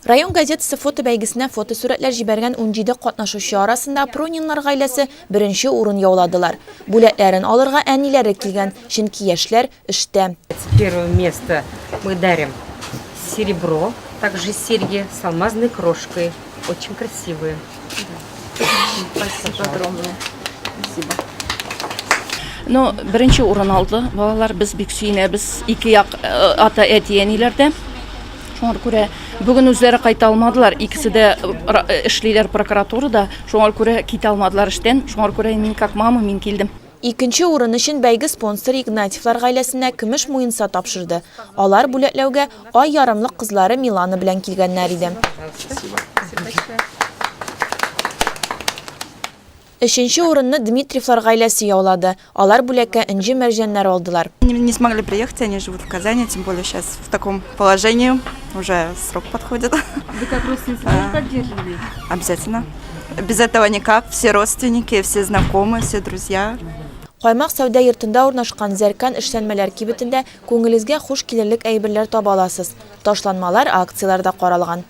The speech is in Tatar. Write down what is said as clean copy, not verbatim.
Район газетасы фото бәйгесенә фотосурәтләр җибәргән 17 катнашучы арасында Прониннар гаиләсе беренче урын яуладылар. Бүләкләрен алырга әниләре килгән, чөнки яшьләр эштә. Первое место мы дарим серебро, также серьги с алмазной крошкой, очень красивые. Спасибо огромное. Спасибо. Но беренче урын алды. Балалар без бик сөенәбез. Ике як ата әтиәниләрдә. Шуңар күрә бүген үзләре кайта алмадылар. Икесе дә эшлиләр прокуратурада. Шуңар күрә китә алмадылар эштән. Шуңар күрә мин как мама мин килдем. Икенче урын өчен бәйге спонсоры Игнатьевлар гаиләсенә көмеш муенса тапшырды. Алар бүләкләүгә ай ярымлык кызлары Милана белән килгәннәр иде. Өченче урынны Дмитриевлар гаиләсе яулады. Алар бүләккә инҗе мәрҗәннәр алдылар. Не смогли приехать, они живут в Казани, тем более сейчас в таком положении, уже срок подходит. Вы как родственницы поддерживали? Обязательно. Без этого никак. Все родственники, все знакомые, все друзья. Каймак сәүдә йортында урнашкан Зәркән эшләнмәләр кибетендә күңелегезгә хуш килерлек әйберләр таба аласыз. Ташланмалар акцияларда каралган.